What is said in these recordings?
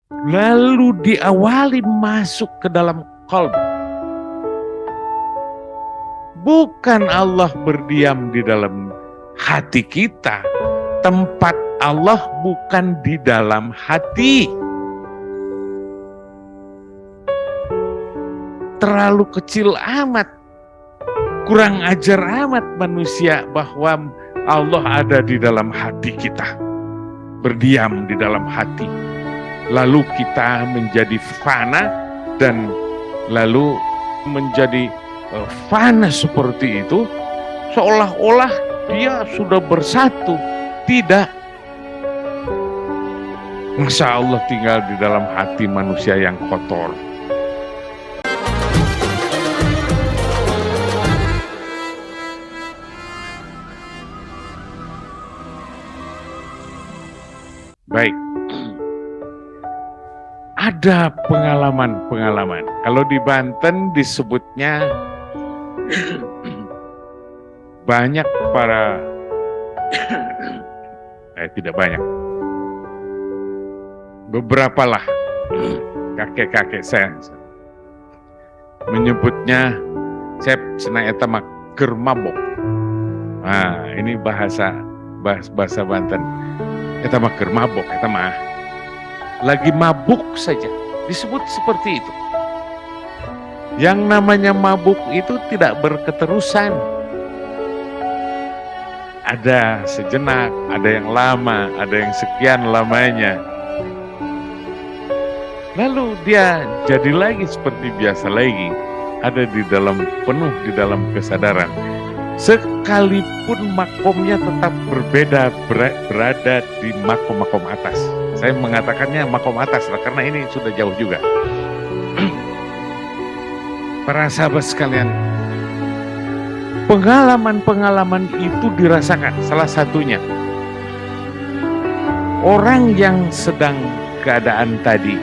lalu diawali masuk ke dalam qalb. Bukan Allah berdiam di dalam hati kita. Tempat Allah bukan di dalam hati. Terlalu kecil amat, kurang ajar amat manusia bahwa Allah ada di dalam hati kita, berdiam di dalam hati. Lalu kita menjadi fana dan lalu menjadi fana seperti itu, seolah-olah dia sudah bersatu. Tidak. Masa Allah tinggal di dalam hati manusia yang kotor. Baik, ada pengalaman-pengalaman. Kalau di Banten disebutnya banyak para, tidak banyak, beberapa lah kakek-kakek saya menyebutnya cep senang eta mah keur mabok. Nah, ini bahasa Banten. Eta mah keur mabok, eta mah lagi mabuk saja, disebut seperti itu. Yang namanya mabuk itu tidak berketerusan. Ada sejenak, ada yang lama, ada yang sekian lamanya. Lalu dia jadi lagi seperti biasa lagi, ada di dalam penuh di dalam kesadaran. Sekalipun makomnya tetap berbeda, berada di makom-makom atas. Saya mengatakannya makom atas lah, karena ini sudah jauh juga. Para sahabat sekalian, pengalaman-pengalaman itu dirasakan. Salah satunya, orang yang sedang keadaan tadi,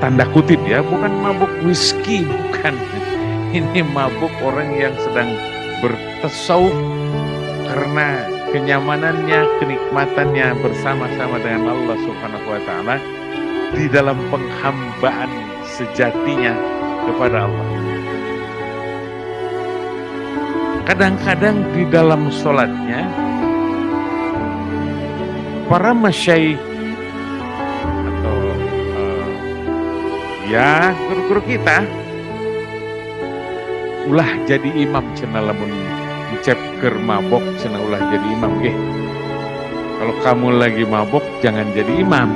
tanda kutip ya, bukan mabuk whisky, bukan. Ini mabuk orang yang sedang bertasawuf karena kenyamanannya, kenikmatannya bersama-sama dengan Allah Subhanahu wa Ta'ala di dalam penghambaan sejatinya kepada Allah. Kadang-kadang di dalam sholatnya para masyaikh atau ya guru-guru kita ulah jadi imam cenah lamun dicep keur mabok cenah ulah jadi imam ge. Kalau kamu lagi mabok jangan jadi imam.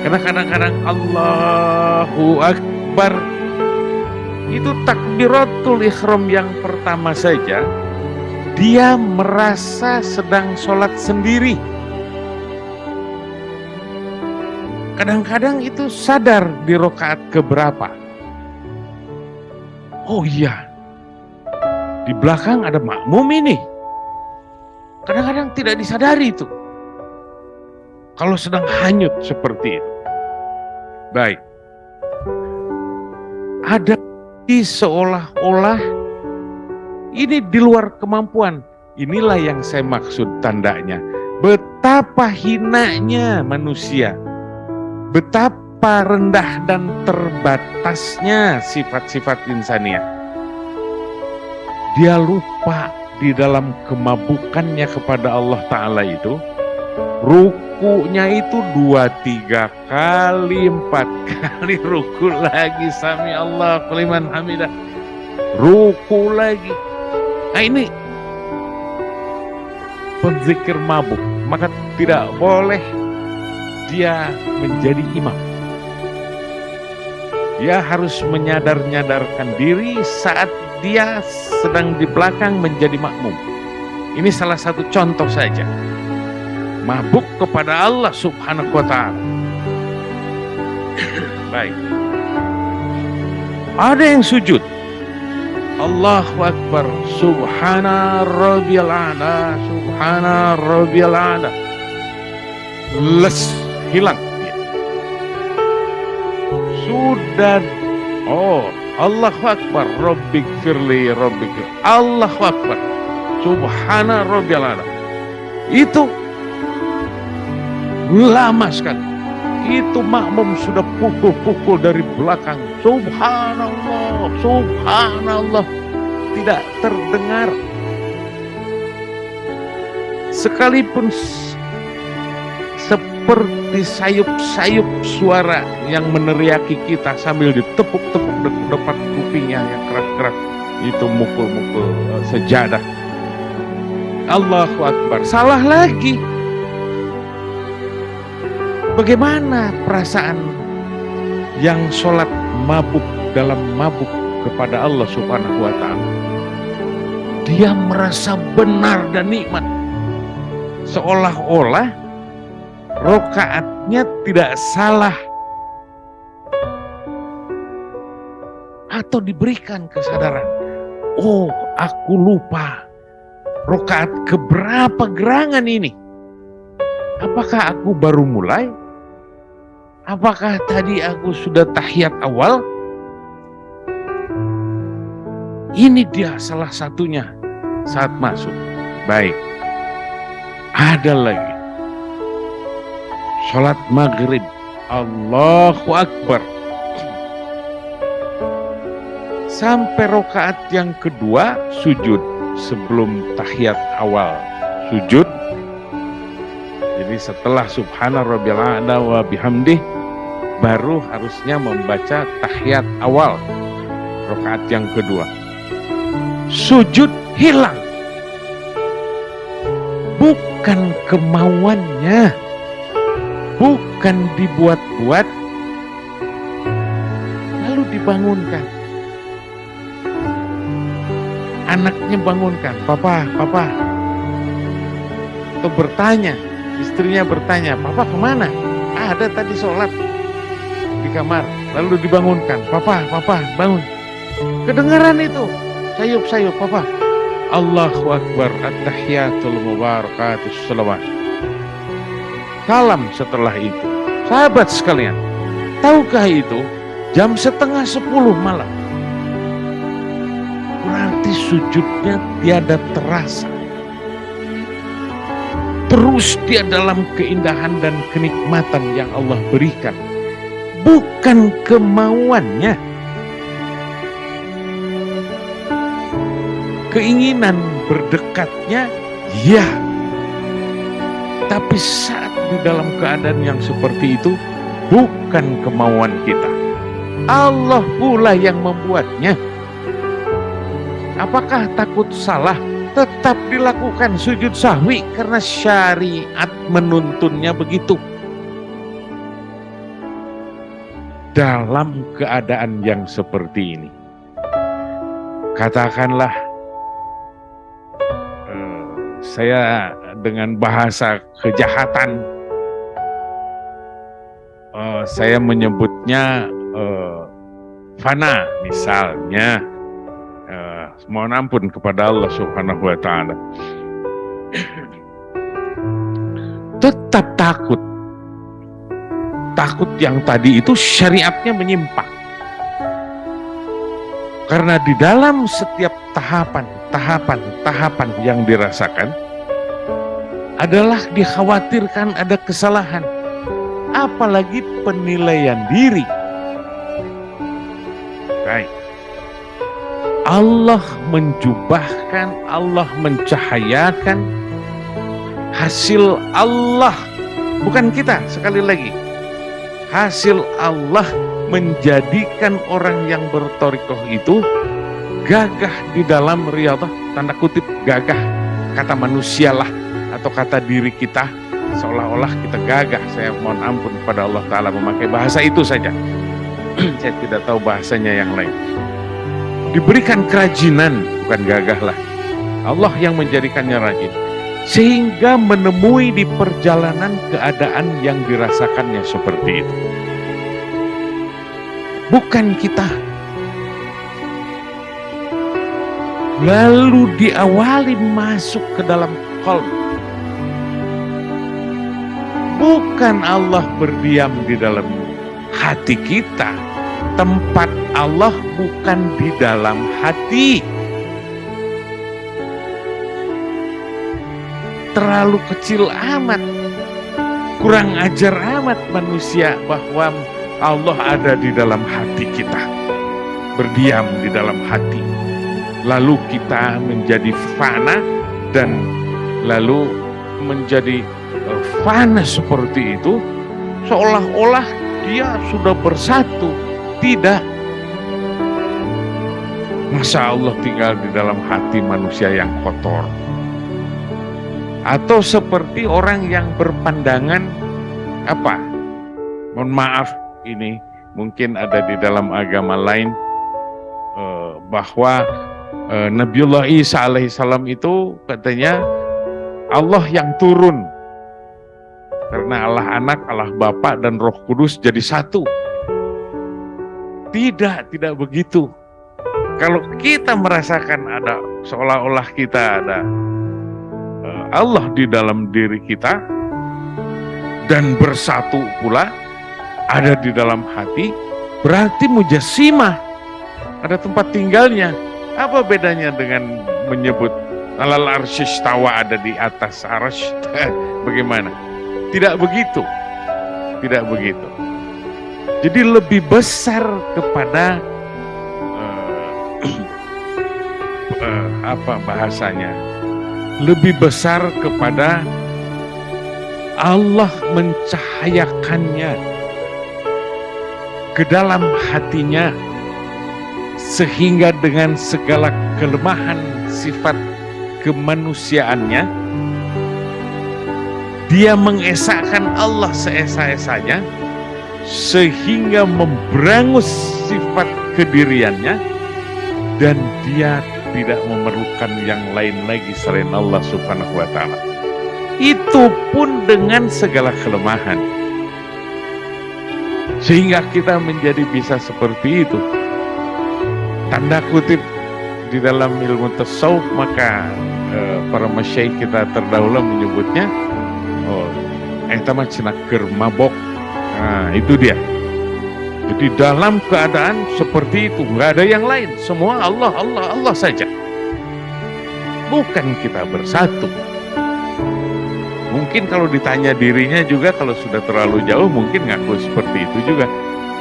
Karena kadang-kadang Allahu Akbar itu takbiratul ihram yang pertama saja dia merasa sedang sholat sendiri. Kadang-kadang itu sadar di rakaat keberapa. Oh iya, di belakang ada makmum ini. Kadang-kadang tidak disadari itu. Kalau sedang hanyut seperti itu. Baik. Ada seolah-olah ini di luar kemampuan. Inilah yang saya maksud tandanya. Betapa hinanya manusia. Betapa rendah dan terbatasnya sifat-sifat insaniah. Dia lupa di dalam kemabukannya kepada Allah Ta'ala itu, rukunya itu 2-3 kali, 4 kali ruku lagi, sami Allah liman hamidah, ruku lagi. Nah ini penzikir mabuk, maka tidak boleh dia menjadi imam. Dia harus menyadar-nyadarkan diri saat dia sedang di belakang menjadi makmum. Ini salah satu contoh saja. Mabuk kepada Allah Subhanahu wa Ta'ala. Baik. Ada yang sujud. Allahu Akbar. Subhana rabbiyal a'la. Subhana rabbiyal a'la. Hilang dia. Sudah. Oh, Allahu Akbar. Rabbik firli, Rabbik. Allahu Akbar. Subhana rabbiyal a'la. Itu lama sekali. Itu makmum sudah pukul-pukul dari belakang. Subhanallah, subhanallah. Tidak terdengar. Sekalipun seperti sayup-sayup suara yang meneriaki kita sambil ditepuk-tepuk depan kupingnya yang keras-keras. Itu mukul-mukul sejadah. Allahu Akbar. Salah lagi. Bagaimana perasaan yang sholat mabuk dalam mabuk kepada Allah Subhanahu wa Ta'ala? Dia merasa benar dan nikmat, seolah-olah rokaatnya tidak salah, atau diberikan kesadaran, oh aku lupa rokaat keberapa gerangan ini. Apakah aku baru mulai? Apakah tadi aku sudah tahiyat awal? Ini dia salah satunya saat masuk. Baik. Ada lagi. Sholat maghrib. Allahu Akbar. Sampai rokaat yang kedua sujud sebelum tahiyat awal. Sujud. Jadi setelah subhana rabbiyal a'la wa bihamdih baru harusnya membaca tahiyat awal rakaat yang kedua. Sujud hilang. Bukan kemauannya. Bukan dibuat-buat. Lalu dibangunkan. Anaknya bangunkan, "Papa, papa." Atau bertanya, istrinya bertanya, "Papa kemana?" Ada tadi sholat di kamar. Lalu dibangunkan, "Papa, papa, bangun." Kedengaran itu, sayup-sayup, "Papa." Allahu Akbar, at-tahiyatul mubarakatus salawat. Salam setelah itu. Sahabat sekalian, tahukah itu jam 9:30 malam? Berarti sujudnya tiada terasa. Terus dia dalam keindahan dan kenikmatan yang Allah berikan. Bukan kemauannya. Keinginan berdekatnya, ya. Tapi saat di dalam keadaan yang seperti itu, bukan kemauan kita. Allah pula yang membuatnya. Apakah takut salah? Tetap dilakukan sujud sahwi karena syariat menuntunnya begitu. Dalam keadaan yang seperti ini, katakanlah saya dengan bahasa kejahatan, saya menyebutnya fana misalnya. Mohon ampun kepada Allah Subhanahu wa Ta'ala. Tetap takut. Takut yang tadi itu syariatnya menyimpang. Karena di dalam setiap tahapan yang dirasakan adalah dikhawatirkan ada kesalahan. Apalagi penilaian diri. Baik. Allah menjubahkan, Allah mencahayakan hasil Allah, bukan kita. Sekali lagi, hasil Allah menjadikan orang yang berthariqah itu gagah di dalam riyadhah, tanda kutip gagah, kata manusialah atau kata diri kita, seolah-olah kita gagah. Saya mohon ampun kepada Allah Ta'ala memakai bahasa itu saja. Saya tidak tahu bahasanya yang lain. Diberikan kerajinan, bukan gagah lah. Allah yang menjadikannya rajin. Sehingga menemui di perjalanan keadaan yang dirasakannya seperti itu. Bukan kita. Lalu diawali masuk ke dalam qalb. Bukan Allah berdiam di dalam hati kita. Tempat Allah bukan di dalam hati. Terlalu kecil amat. Kurang ajar amat manusia bahwa Allah ada di dalam hati kita, berdiam di dalam hati. Lalu kita menjadi fana dan lalu menjadi fana seperti itu, seolah-olah dia sudah bersatu. Tidak. Masa Allah tinggal di dalam hati manusia yang kotor? Atau seperti orang yang berpandangan apa? Mohon maaf, ini mungkin ada di dalam agama lain bahwa Nabiullah Isa alaihissalam itu katanya Allah yang turun. Karena Allah Anak, Allah Bapa dan Roh Kudus jadi satu. Tidak begitu. Kalau kita merasakan ada seolah-olah kita ada Allah di dalam diri kita dan bersatu pula ada di dalam hati, berarti mujassimah, ada tempat tinggalnya. Apa bedanya dengan menyebut alal arsy istawa, ada di atas arsy? Bagaimana? Tidak begitu. Jadi lebih besar kepada apa bahasanya? Lebih besar kepada Allah mencahayakannya ke dalam hatinya, sehingga dengan segala kelemahan sifat kemanusiaannya, dia mengesahkan Allah seesa-esanya, sehingga memberangus sifat kediriannya, dan dia tidak memerlukan yang lain lagi selain Allah Subhanahu wa Ta'ala. Itu pun dengan segala kelemahan, sehingga kita menjadi bisa seperti itu. Tanda kutip di dalam ilmu tasawuf, maka para masyaikh kita terdahulu menyebutnya eta mah cenah keur mabok. Nah, itu dia. Jadi dalam keadaan seperti itu, nggak ada yang lain, semua Allah saja. Bukan kita bersatu. Mungkin kalau ditanya dirinya juga, kalau sudah terlalu jauh mungkin ngaku seperti itu juga.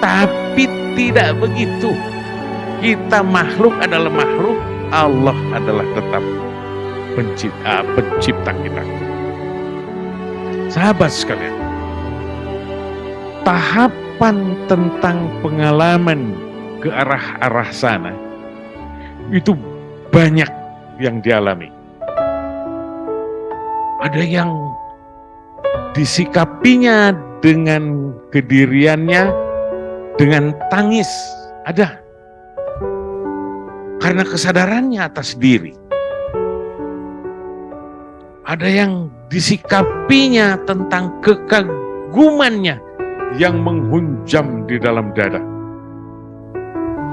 Tapi tidak begitu. Kita makhluk adalah makhluk, Allah adalah tetap pencipta kita. Sahabat sekalian, tahapan tentang pengalaman ke arah sana itu banyak yang dialami. Ada yang disikapinya dengan kediriannya dengan tangis, ada karena kesadarannya atas diri. Ada yang disikapinya tentang kekagumannya yang menghunjam di dalam dada.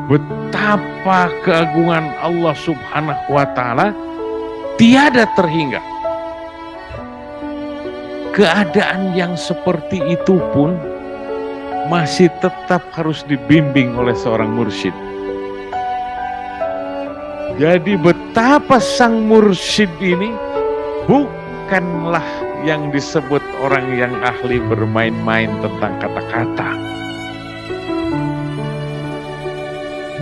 Betapa keagungan Allah Subhanahu wa Ta'ala tiada terhingga. Keadaan yang seperti itu pun masih tetap harus dibimbing oleh seorang mursyid. Jadi betapa sang mursyid ini bukanlah yang disebut orang yang ahli bermain-main tentang kata-kata.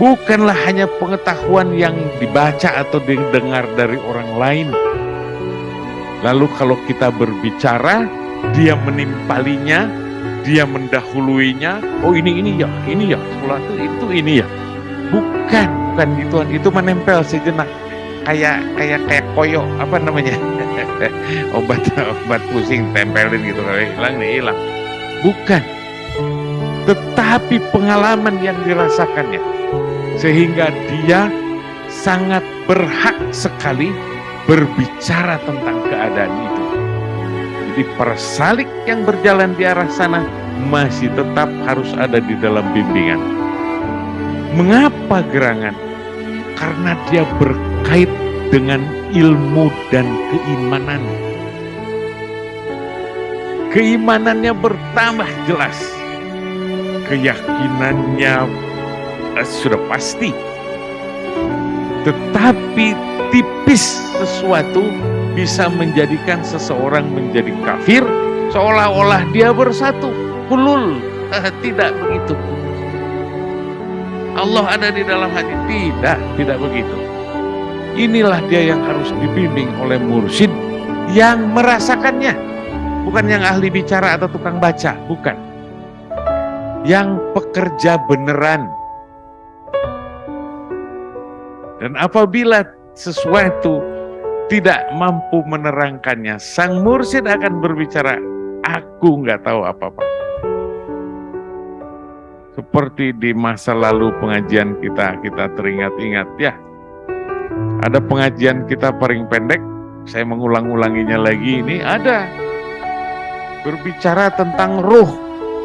Bukanlah hanya pengetahuan yang dibaca atau didengar dari orang lain. Lalu kalau kita berbicara, dia menimpalinya, dia mendahuluinya. Oh ini ya, sekolah itu ini ya. Bukan itu menempel sejenak. Kayak koyo, apa namanya? obat pusing tempelin gitu, hilang. Bukan. Tetapi pengalaman yang dirasakannya, sehingga dia sangat berhak sekali berbicara tentang keadaan itu. Jadi persalik yang berjalan di arah sana masih tetap harus ada di dalam bimbingan. Mengapa gerangan? Karena dia berkait dengan ilmu dan keimanan. Keimanannya bertambah jelas. Keyakinannya sudah pasti. Tetapi tipis sesuatu bisa menjadikan seseorang menjadi kafir, seolah-olah dia bersatu, hulul. Tidak begitu. Allah ada di dalam hati, tidak begitu. Inilah dia yang harus dibimbing oleh mursyid yang merasakannya, bukan yang ahli bicara atau tukang baca, bukan. Yang pekerja beneran. Dan apabila sesuatu tidak mampu menerangkannya, sang mursyid akan berbicara, aku nggak tahu apa-apa. Seperti di masa lalu pengajian kita teringat-ingat ya. Ada pengajian kita paling pendek, saya mengulang-ulanginya lagi, ini ada. Berbicara tentang ruh.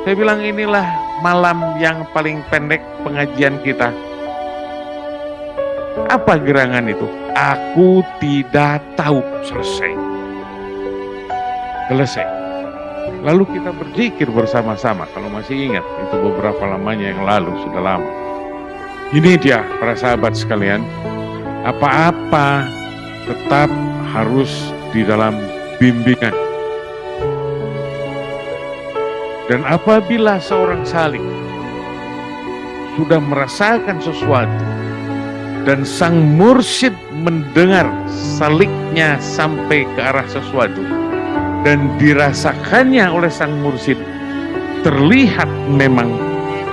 Saya bilang inilah malam yang paling pendek pengajian kita. Apa gerangan itu? Aku tidak tahu. Selesai. Lalu kita berzikir bersama-sama. Kalau masih ingat, itu beberapa lamanya yang lalu, sudah lama. Ini dia para sahabat sekalian. Apa-apa tetap harus di dalam bimbingan. Dan apabila seorang salik sudah merasakan sesuatu, dan sang mursyid mendengar saliknya sampai ke arah sesuatu dan dirasakannya oleh sang mursyid, terlihat memang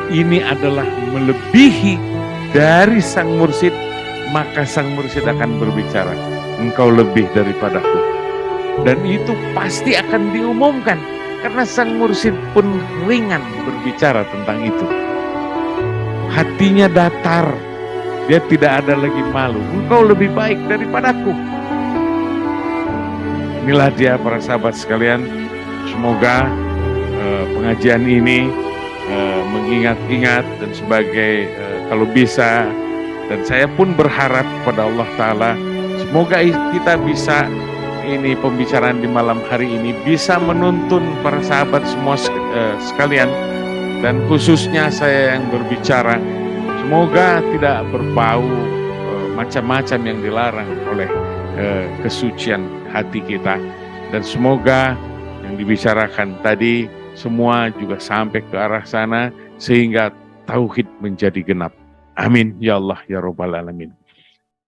ini adalah melebihi dari sang mursyid, maka sang mursyid akan berbicara, engkau lebih daripadaku. Dan itu pasti akan diumumkan karena sang mursyid pun ringan berbicara tentang itu. Hatinya datar. Dia tidak ada lagi malu. Engkau lebih baik daripadaku. Inilah dia para sahabat sekalian. Semoga pengajian ini mengingat-ingat dan sebagai kalau bisa. Dan saya pun berharap kepada Allah Ta'ala. Semoga kita bisa, ini pembicaraan di malam hari ini, bisa menuntun para sahabat semua sekalian. Dan khususnya saya yang berbicara, semoga tidak berbau macam-macam yang dilarang oleh kesucian hati kita. Dan semoga yang dibicarakan tadi semua juga sampai ke arah sana sehingga tauhid menjadi genap. Amin. Ya Allah, ya Rabbal Alamin.